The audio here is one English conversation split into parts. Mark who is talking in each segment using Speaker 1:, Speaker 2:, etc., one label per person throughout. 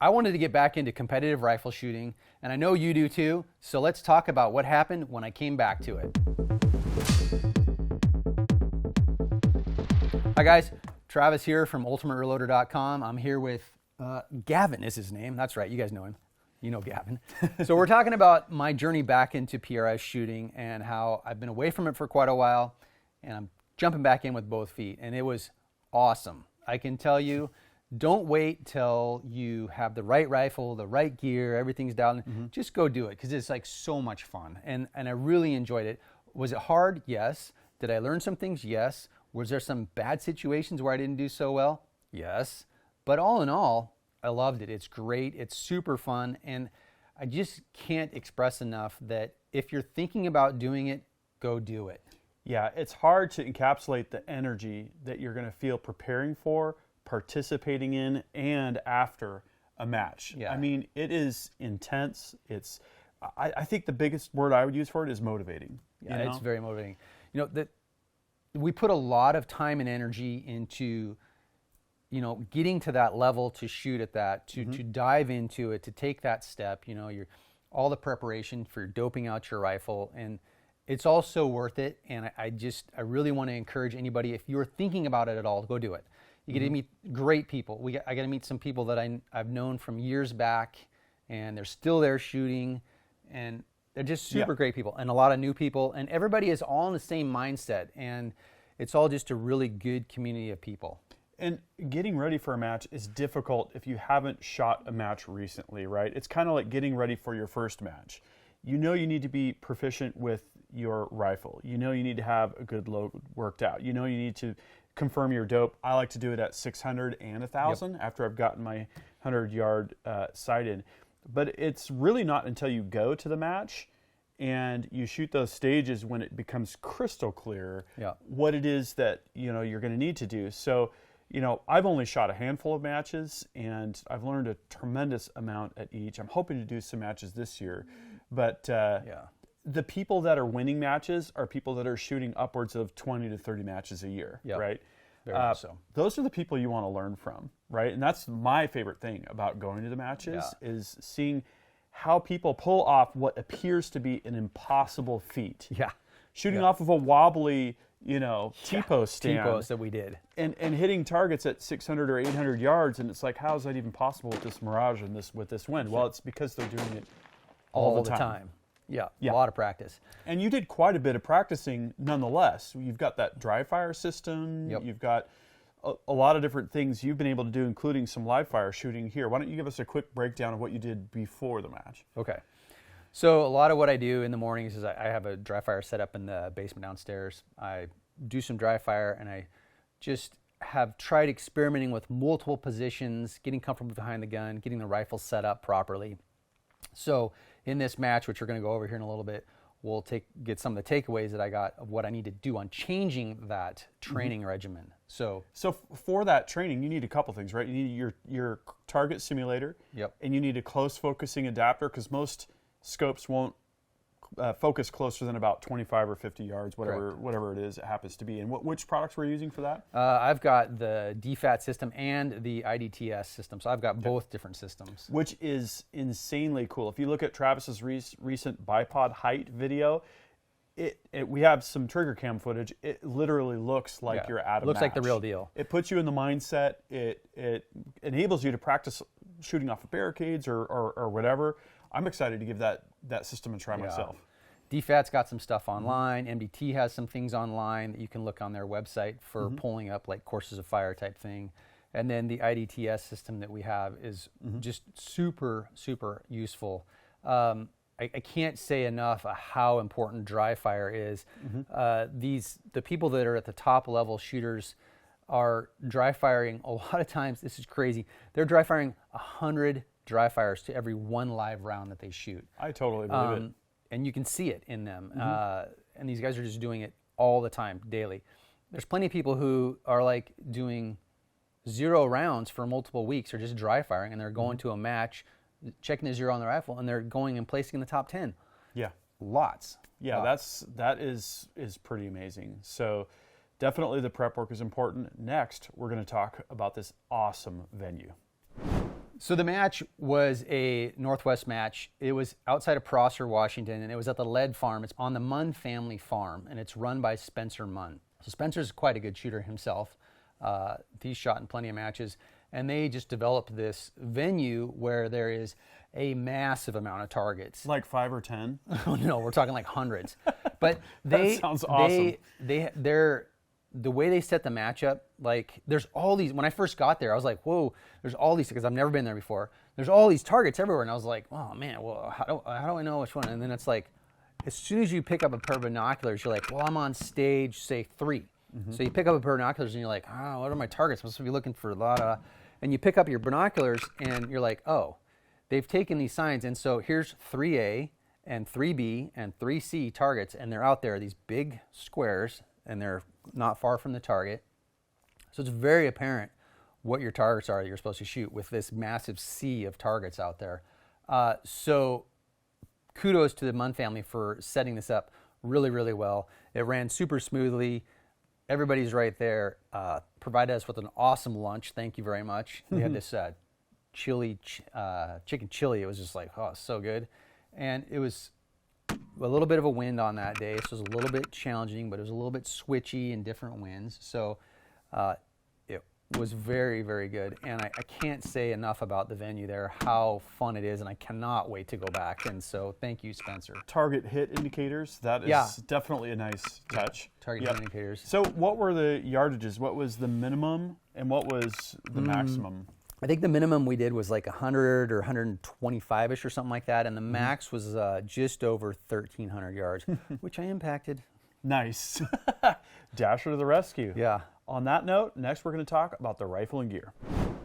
Speaker 1: I wanted to get back into competitive rifle shooting, and I know you do too, so let's talk about what happened when I came back to it. Hi guys, Travis here from ultimatereloader.com. I'm here with Gavin is his name. That's right, you guys know him. You know Gavin. So we're talking about my journey back into PRS shooting and how I've been away from it for quite a while, and I'm jumping back in with both feet, and it was awesome. I can tell you, don't wait till you have the right rifle, the right gear, everything's dialed in. Just go do it, because it's like so much fun, and I really enjoyed it. Was it hard? Yes. Did I learn some things? Yes. Was there some bad situations where I didn't do so well? Yes. But all in all, I loved it. It's great. It's super fun. And I just can't express enough that if you're thinking about doing it, go do it.
Speaker 2: Yeah, it's hard to encapsulate the energy that you're going to feel preparing for, participating in, and after a match.
Speaker 1: Yeah.
Speaker 2: I mean, it is intense. I think the biggest word I would use for it is motivating.
Speaker 1: Yeah, it's very motivating. You know, we put a lot of time and energy into, you know, getting to that level to shoot at that, to dive into it, to take that step, you know, all the preparation for doping out your rifle, and it's all so worth it. And I really want to encourage anybody, if you're thinking about it at all, go do it. You get to meet great people. I got to meet some people that I've known from years back, and they're still there shooting, and they're just super great people, and a lot of new people, and everybody is all in the same mindset, and it's all just a really good community of people.
Speaker 2: And getting ready for a match is difficult if you haven't shot a match recently, right? It's kind of like getting ready for your first match. You know you need to be proficient with your rifle. You know you need to have a good load worked out. You know you need to confirm your dope. I like to do it at 600 and 1,000 after I've gotten my 100-yard sight in. But it's really not until you go to the match and you shoot those stages when it becomes crystal clear what it is that you're going to need to do. So, I've only shot a handful of matches, and I've learned a tremendous amount at each. I'm hoping to do some matches this year, but the people that are winning matches are people that are shooting upwards of 20 to 30 matches a year, right?
Speaker 1: Very much so.
Speaker 2: Those are the people you want to learn from, right? And that's my favorite thing about going to the matches is seeing how people pull off what appears to be an impossible feat.
Speaker 1: Yeah.
Speaker 2: Shooting off of a wobbly, T-post stand.
Speaker 1: T-post that we did.
Speaker 2: And hitting targets at 600 or 800 yards, and it's like, how is that even possible with this mirage and with this wind? Well, it's because they're doing it all the time.
Speaker 1: Yeah, a lot of practice.
Speaker 2: And you did quite a bit of practicing nonetheless. You've got that dry fire system. You've got a lot of different things you've been able to do, including some live fire shooting here. Why don't you give us a quick breakdown of what you did before the match?
Speaker 1: Okay. So a lot of what I do in the mornings is I have a dry fire set up in the basement downstairs. I do some dry fire, and I just have tried experimenting with multiple positions, getting comfortable behind the gun, getting the rifle set up properly. So in this match, which we're going to go over here in a little bit, we'll get some of the takeaways that I got of what I need to do on changing that training regimen. So
Speaker 2: for that training, you need a couple things, right? You need your target simulator, and you need a close focusing adapter, because most scopes won't focus closer than about 25 or 50 yards, whatever it is it happens to be. And which products were you using for that?
Speaker 1: I've got the DFAT system and the IDTS system, so I've got both different systems.
Speaker 2: Which is insanely cool. If you look at Travis's recent bipod height video, we have some trigger cam footage. It literally looks like you're at a match.
Speaker 1: It looks like the real deal.
Speaker 2: It puts you in the mindset. It enables you to practice shooting off of barricades or whatever. I'm excited to give that system a try myself.
Speaker 1: DFAT's got some stuff online. MDT has some things online that you can look on their website for pulling up, like courses of fire type thing. And then the IDTS system that we have is just super, super useful. I can't say enough how important dry fire is. The people that are at the top level shooters are dry firing a lot of times. This is crazy. They're dry firing 100 dry fires to every one live round that they shoot.
Speaker 2: I totally believe it.
Speaker 1: And you can see it in them. And these guys are just doing it all the time, daily. There's plenty of people who are like doing 0 rounds for multiple weeks, or just dry firing, and they're going to a match, checking the 0 on the rifle, and they're going and placing in the top 10.
Speaker 2: Yeah.
Speaker 1: Lots.
Speaker 2: That is pretty amazing. So definitely the prep work is important. Next, we're going to talk about this awesome venue.
Speaker 1: So the match was a Northwest match. It was outside of Prosser, Washington, and it was at the Lead Farm. It's on the Munn family farm, and it's run by Spencer Munn. So Spencer's quite a good shooter himself. He's shot in plenty of matches, and they just developed this venue where there is a massive amount of targets.
Speaker 2: Like 5 or 10?
Speaker 1: Oh no, we're talking like hundreds. But they
Speaker 2: That sounds awesome.
Speaker 1: They're the way they set the matchup, like there's all these, when I first got there, I was like, whoa, there's all these, because I've never been there before. There's all these targets everywhere. And I was like, oh man, well, how do I know which one? And then it's like, as soon as you pick up a pair of binoculars, you're like, well, I'm on stage, say 3. So you pick up a pair of binoculars and you're like, oh, what are my targets? I'm supposed to be looking for a lot of, and you pick up your binoculars and you're like, oh, they've taken these signs. And so here's 3A and 3B and 3C targets. And they're out there, these big squares, and they're not far from the target. So it's very apparent what your targets are that you're supposed to shoot with this massive sea of targets out there. So kudos to the Munn family for setting this up really, really well. It ran super smoothly. Everybody's right there. Provided us with an awesome lunch. Thank you very much. We had this chili, chicken chili. It was just like, oh, so good. And it was a little bit of a wind on that day, so it was a little bit challenging, but it was a little bit switchy and different winds. So it was very, very good. And I can't say enough about the venue there, how fun it is, and I cannot wait to go back. And so thank you, Spencer.
Speaker 2: Target hit indicators, that is definitely a nice touch.
Speaker 1: Target hit indicators.
Speaker 2: So what were the yardages? What was the minimum and what was the maximum?
Speaker 1: I think the minimum we did was like 100 or 125-ish or something like that, and the max was just over 1,300 yards, which I impacted.
Speaker 2: Nice. Dasher to the rescue.
Speaker 1: Yeah.
Speaker 2: On that note, next we're going to talk about the rifle and gear.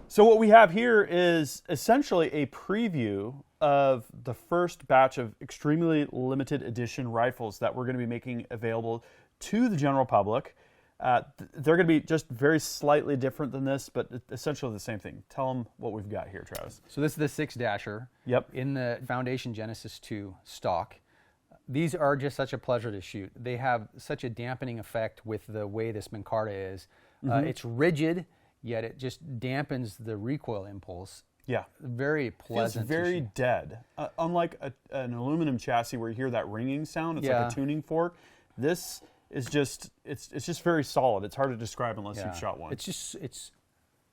Speaker 2: So what we have here is essentially a preview of the first batch of extremely limited edition rifles that we're going to be making available to the general public. They're going to be just very slightly different than this, but essentially the same thing. Tell them what we've got here, Travis.
Speaker 1: So this is the 6 Dasher.
Speaker 2: Yep.
Speaker 1: In the Foundation Genesis 2 stock. These are just such a pleasure to shoot. They have such a dampening effect with the way this Micarta is. It's rigid, yet it just dampens the recoil impulse.
Speaker 2: Yeah.
Speaker 1: Very pleasant.
Speaker 2: It's very dead. Unlike an aluminum chassis where you hear that ringing sound, it's like a tuning fork. This is just, it's just very solid. It's hard to describe unless you've shot one.
Speaker 1: It's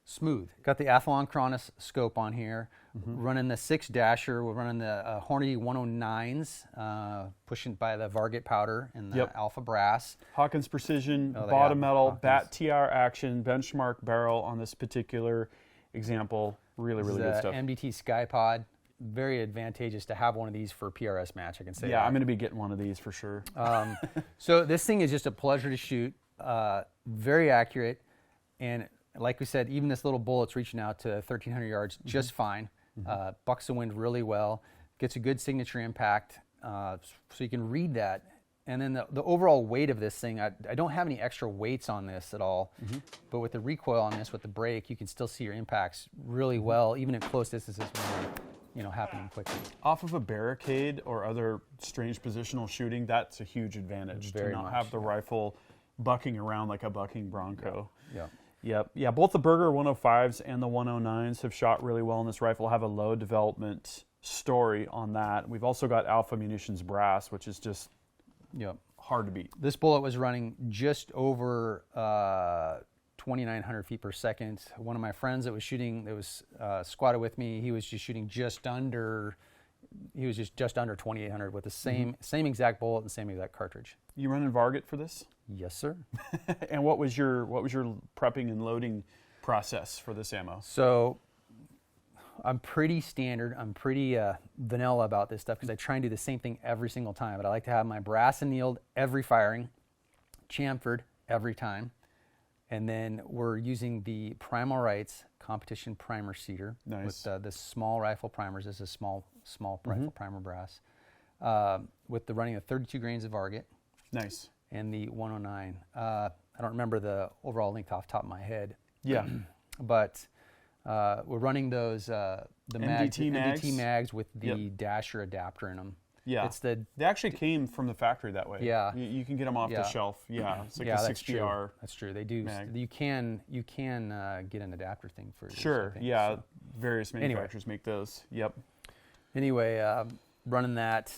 Speaker 1: smooth. Got the Athlon Cronus scope on here. Running the 6 Dasher. We're running the Hornady 109s, pushing by the Varget powder and the Alpha Brass.
Speaker 2: Hawkins Precision, bottom metal, Bat TR action, benchmark barrel on this particular example. Really, really good stuff.
Speaker 1: MDT Skypod. Very advantageous to have one of these for a PRS match, I can say.
Speaker 2: Yeah, I'm going to be getting one of these for sure.
Speaker 1: So this thing is just a pleasure to shoot. Very accurate. And like we said, even this little bullet's reaching out to 1,300 yards just fine. Bucks the wind really well. Gets a good signature impact, so you can read that. And then the overall weight of this thing, I don't have any extra weights on this at all, but with the recoil on this, with the brake, you can still see your impacts really well, even at close distances when they're happening quickly.
Speaker 2: Off of a barricade or other strange positional shooting, that's a huge advantage to not have the rifle bucking around like a bucking Bronco. Yeah, both the Berger 105s and the 109s have shot really well in this rifle, have a low development story on that. We've also got Alpha Munitions brass, which is just hard to beat.
Speaker 1: This bullet was running just over 2,900 feet per second. One of my friends that was shooting, that was squatted with me, he was just shooting just under 2,800 with the same exact bullet and same exact cartridge.
Speaker 2: You running Varget for this?
Speaker 1: Yes, sir.
Speaker 2: And what was your prepping and loading process for this ammo?
Speaker 1: So I'm pretty standard. I'm pretty vanilla about this stuff because I try and do the same thing every single time. But I like to have my brass annealed every firing, chamfered every time. And then we're using the Primal Rights competition primer seeder with the small rifle primers. This is small rifle primer brass with the running of 32 grains of Varget.
Speaker 2: Nice.
Speaker 1: And the 109. I don't remember the overall length off the top of my head.
Speaker 2: Yeah.
Speaker 1: But we're running those the
Speaker 2: MDT
Speaker 1: MDT mags with the Dasher adapter in them.
Speaker 2: Yeah. They actually came from the factory that way.
Speaker 1: Yeah.
Speaker 2: You can get them off the shelf. Yeah. It's like a 6PR.
Speaker 1: That's true. They do.
Speaker 2: mag.
Speaker 1: You can get an adapter thing for yours,
Speaker 2: Sure.
Speaker 1: I think,
Speaker 2: Yeah.
Speaker 1: so.
Speaker 2: Various manufacturers make those. Yep.
Speaker 1: Anyway, running that.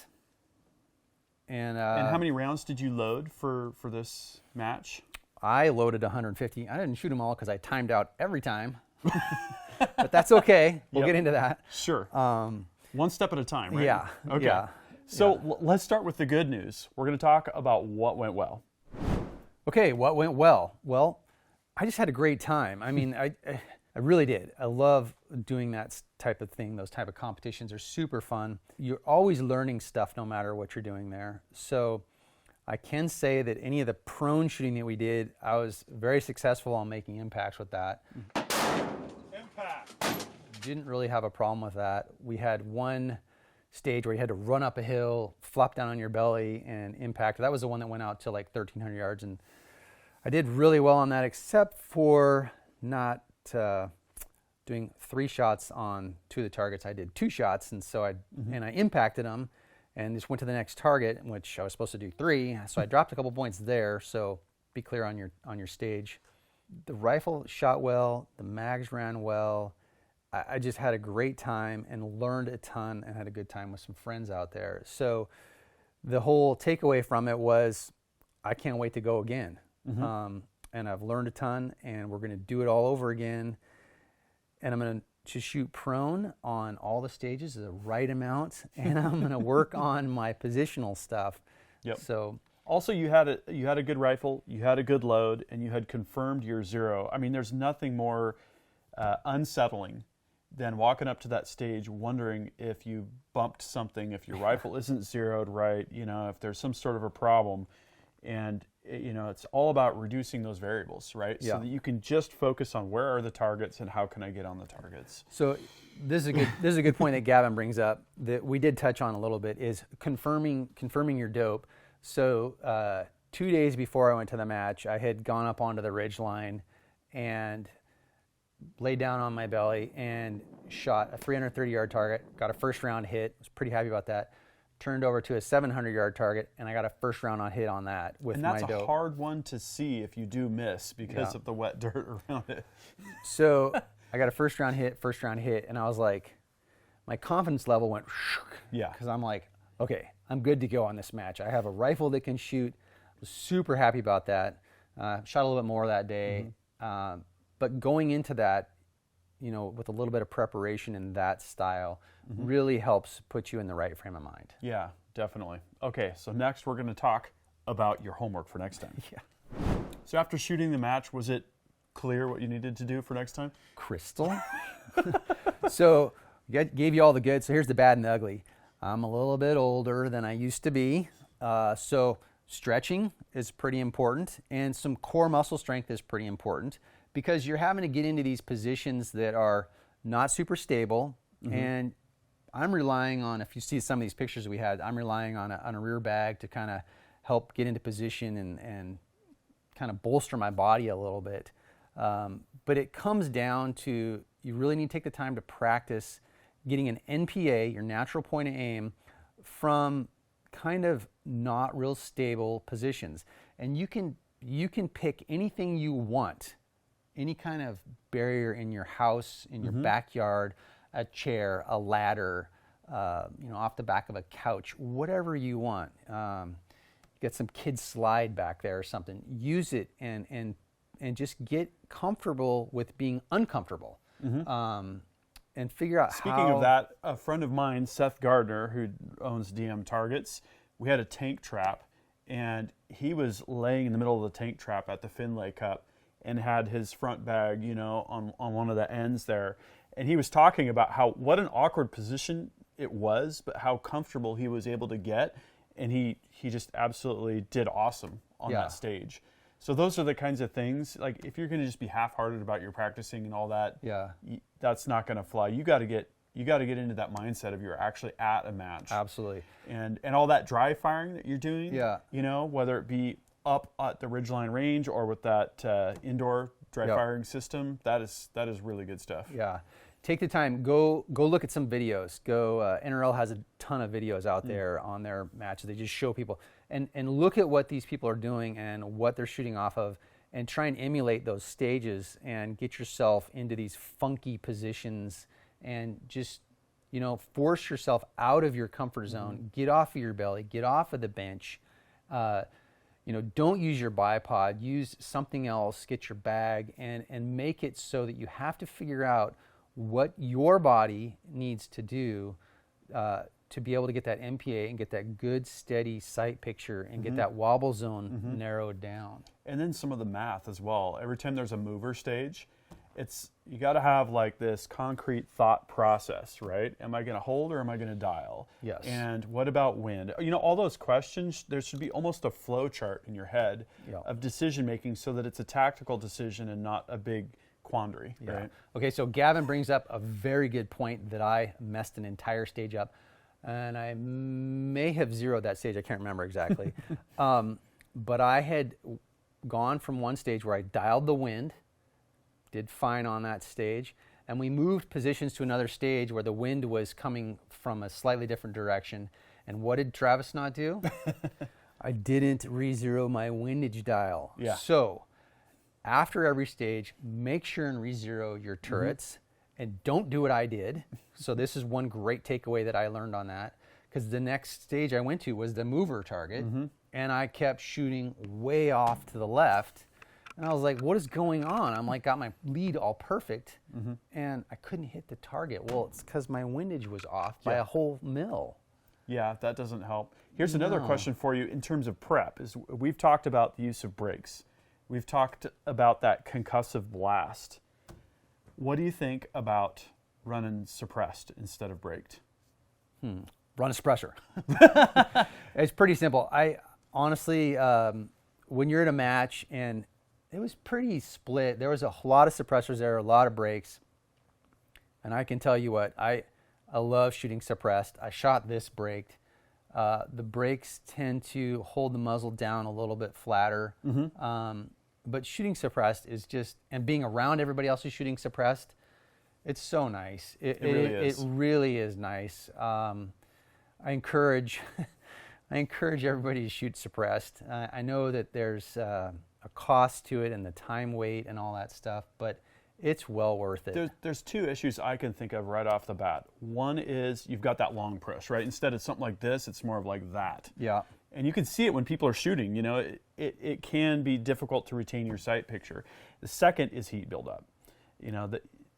Speaker 1: And
Speaker 2: how many rounds did you load for this match?
Speaker 1: I loaded 150. I didn't shoot them all because I timed out every time. But that's okay. We'll get into that.
Speaker 2: Sure. One step at a time, right?
Speaker 1: Yeah.
Speaker 2: Okay.
Speaker 1: Yeah.
Speaker 2: So let's start with the good news. We're going to talk about what went well.
Speaker 1: Okay, what went well? Well, I just had a great time. I mean, I really did. I love doing that type of thing. Those type of competitions are super fun. You're always learning stuff no matter what you're doing there. So I can say that any of the prone shooting that we did, I was very successful on making impacts with that.
Speaker 2: Impact.
Speaker 1: Didn't really have a problem with that. We had one stage where you had to run up a hill, flop down on your belly, and impact. That was the one that went out to like 1,300 yards, and I did really well on that, except for not doing 3 shots on 2 of the targets. I did 2 shots, and so I impacted them, and just went to the next target, which I was supposed to do 3. So I dropped a couple points there. So be clear on your stage. The rifle shot well. The mags ran well. I just had a great time and learned a ton and had a good time with some friends out there. So the whole takeaway from it was, I can't wait to go again. And I've learned a ton, and we're going to do it all over again. And I'm going to shoot prone on all the stages, the right amount, and I'm going to work on my positional stuff.
Speaker 2: Yep.
Speaker 1: So
Speaker 2: also, you had a good rifle, you had a good load, and you had confirmed your 0. I mean, there's nothing more unsettling than walking up to that stage wondering if you bumped something, if your rifle isn't zeroed right, if there's some sort of a problem. And it's all about reducing those variables, right?
Speaker 1: Yeah.
Speaker 2: So that you can just focus on where are the targets and how can I get on the targets.
Speaker 1: So this is a good point that Gavin brings up that we did touch on a little bit, is confirming your dope. So 2 days before I went to the match, I had gone up onto the ridge line and laid down on my belly and shot a 330-yard target, got a first round hit, was pretty happy about that. Turned over to a 700-yard target, and I got a first round on hit on that with my dope.
Speaker 2: And that's a hard one to see if you do miss because of the wet dirt around it.
Speaker 1: So I got a first round hit, and I was like, my confidence level went,
Speaker 2: yeah,
Speaker 1: because I'm like, okay, I'm good to go on this match. I have a rifle that can shoot. I was super happy about that. Shot a little bit more that day. But going into that, with a little bit of preparation in that style, really helps put you in the right frame of mind.
Speaker 2: Yeah, definitely. Okay, so next we're going to talk about your homework for next time.
Speaker 1: Yeah.
Speaker 2: So after shooting the match, was it clear what you needed to do for next time?
Speaker 1: Crystal. So gave you all the good. So here's the bad and the ugly. I'm a little bit older than I used to be. So stretching is pretty important, and some core muscle strength is pretty important, because you're having to get into these positions that are not super stable. And I'm relying on, if you see some of these pictures we had, I'm relying on a rear bag to kind of help get into position and kind of bolster my body a little bit. But it comes down to, you really need to take the time to practice getting an NPA, your natural point of aim, from kind of not real stable positions. And you can pick anything you want, any kind of barrier in your house, in your backyard, a chair, a ladder, off the back of a couch, whatever you want. Get some kid slide back there or something. Use it and just get comfortable with being uncomfortable. And figure out
Speaker 2: Speaking of that, a friend of mine, Seth Gardner, who owns DM Targets, we had a tank trap, and he was laying in the middle of the tank trap at the Finlay Cup and had his front bag, on one of the ends there. And he was talking about what an awkward position it was, but how comfortable he was able to get. And he just absolutely did awesome on that stage. So those are the kinds of things, like if you're going to just be half-hearted about your practicing and all that, that's not going to fly. You got to get into that mindset of you're actually at a match.
Speaker 1: Absolutely.
Speaker 2: And all that dry firing that you're doing,
Speaker 1: Yeah.
Speaker 2: Whether it be up at the ridgeline range or with that indoor dry firing system, that is really good stuff.
Speaker 1: Yeah. take the time, go look at some videos. NRL has a ton of videos out there on their matches. They just show people and look at what these people are doing and what they're shooting off of, and try and emulate those stages and get yourself into these funky positions, and just, you know, force yourself out of your comfort zone. Get off of your belly, get off of the bench. You know, don't use your bipod, use something else, get your bag, and make it so that you have to figure out what your body needs to do to be able to get that MPA and get that good, steady sight picture and get that wobble zone narrowed down.
Speaker 2: And then some of the math as well. Every time there's a mover stage, you got to have like this concrete thought process, right? Am I going to hold or am I going to dial?
Speaker 1: Yes.
Speaker 2: And what about wind? You know, all those questions, there should be almost a flow chart in your head of decision making, so that it's a tactical decision and not a big quandary, right?
Speaker 1: Okay, so Gavin brings up a very good point that I messed an entire stage up, and I may have zeroed that stage. I can't remember exactly. But I had gone from one stage where I dialed the wind, did fine on that stage, and we moved positions to another stage where the wind was coming from a slightly different direction. And what did Travis not do? I didn't re-zero my windage dial.
Speaker 2: Yeah.
Speaker 1: So after every stage, make sure and re-zero your turrets, and don't do what I did. So this is one great takeaway that I learned on that, because the next stage I went to was the mover target, and I kept shooting way off to the left. And I was like, what is going on? I'm like, got my lead all perfect, and I couldn't hit the target. Well, it's because my windage was off by a whole mil.
Speaker 2: Yeah, that doesn't help. Here's another question for you in terms of prep. We've talked about the use of brakes. We've talked about that concussive blast. What do you think about running suppressed instead of braked?
Speaker 1: Run a suppressor. It's pretty simple. I honestly, when you're at a match, and it was pretty split, there was a lot of suppressors there, a lot of brakes. And I can tell you what, I love shooting suppressed. I shot this braked. The brakes tend to hold the muzzle down a little bit flatter. But shooting suppressed is just, and being around everybody else who's shooting suppressed, it's so nice. It really is. It really is nice. I encourage everybody to shoot suppressed. I know that there's a cost to it, and the time wait and all that stuff, but it's well worth it.
Speaker 2: There's two issues I can think of right off the bat. One is you've got that long push, right? Instead of something like this, it's more of like that.
Speaker 1: Yeah.
Speaker 2: And you can see it when people are shooting. You know, it can be difficult to retain your sight picture. The second is heat buildup. You know,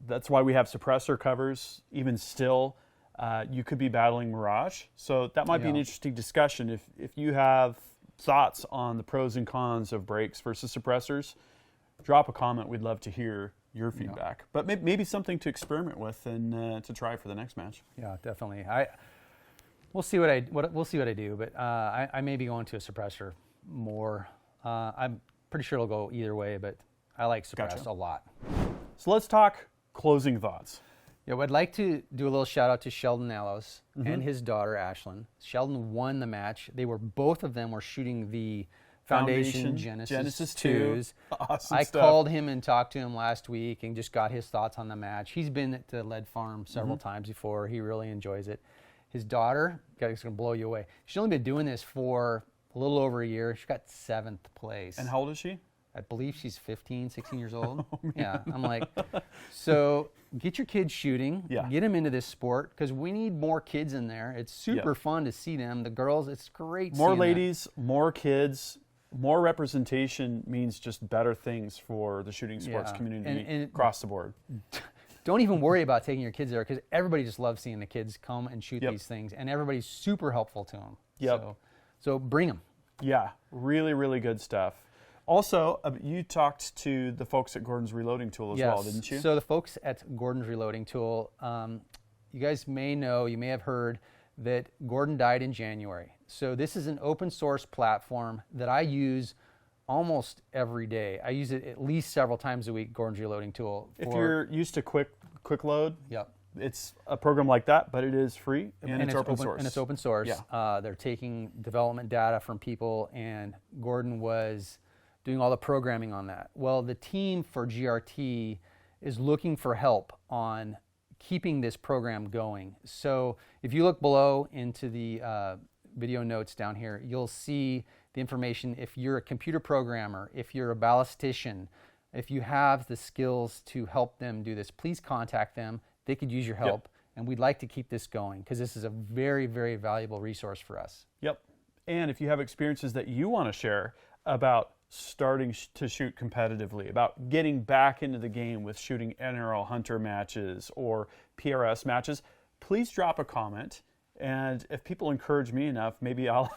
Speaker 2: that's why we have suppressor covers. Even still, you could be battling mirage. So that might be an interesting discussion. If you have thoughts on the pros and cons of brakes versus suppressors, drop a comment. We'd love to hear your feedback. But maybe something to experiment with and to try for the next match.
Speaker 1: Yeah, definitely. We'll see what I do, but I may be going to a suppressor more. I'm pretty sure it'll go either way, but I like suppressed a lot.
Speaker 2: So let's talk closing thoughts.
Speaker 1: Yeah, well, I'd like to do a little shout out to Sheldon Allos and his daughter Ashlyn. Sheldon won the match. Both of them were shooting the Foundation Genesis 2s.
Speaker 2: Awesome
Speaker 1: I
Speaker 2: stuff.
Speaker 1: called him and talked to him last week and just got his thoughts on the match. He's been to Lead Farm several times before. He really enjoys it. His daughter, it's going to blow you away. She's only been doing this for a little over a year. She got 7th place.
Speaker 2: And how old is she?
Speaker 1: I believe she's 15, 16 years old. Yeah, I'm like, so get your kids shooting. Get them into this sport, because we need more kids in there. It's super fun to see them. The girls, it's great.
Speaker 2: More ladies, more kids, more representation means just better things for the shooting sports community and across the board.
Speaker 1: Don't even worry about taking your kids there, because everybody just loves seeing the kids come and shoot these things, and everybody's super helpful to them. So bring them. Yeah,
Speaker 2: really, really good stuff. Also, you talked to the folks at Gordon's Reloading Tool as well, didn't you?
Speaker 1: So the folks at Gordon's Reloading Tool, you guys may know, you may have heard that Gordon died in January. So this is an open source platform that I use almost every day. I use it at least several times a week, Gordon's Reloading Tool.
Speaker 2: If you're used to quick load, it's a program like that, but it is free and it's open source.
Speaker 1: And it's open source.
Speaker 2: Yeah.
Speaker 1: They're taking development data from people, and Gordon was doing all the programming on that. Well, the team for GRT is looking for help on keeping this program going. So if you look below into the video notes down here, you'll see the information. If you're a computer programmer, if you're a ballistician, if you have the skills to help them do this, please contact them. They could use your help. And we'd like to keep this going because this is a very, very valuable resource for us.
Speaker 2: Yep. And if you have experiences that you want to share about starting to shoot competitively, about getting back into the game with shooting NRL hunter matches or PRS matches, please drop a comment. And if people encourage me enough, maybe I'll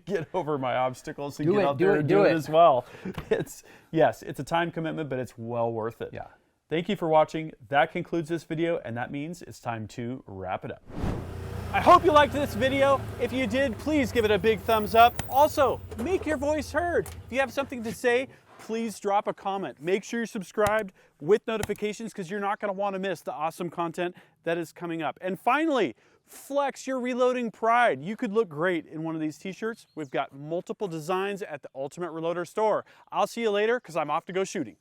Speaker 2: get over my obstacles and get out there and do it as well. Yes, it's a time commitment, but it's well worth it.
Speaker 1: Yeah.
Speaker 2: Thank you for watching. That concludes this video, and that means it's time to wrap it up. I hope you liked this video. If you did, please give it a big thumbs up. Also, make your voice heard. If you have something to say, please drop a comment. Make sure you're subscribed with notifications because you're not going to want to miss the awesome content that is coming up. And finally, flex your reloading pride. You could look great in one of these t-shirts. We've got multiple designs at the Ultimate Reloader store. I'll see you later because I'm off to go shooting.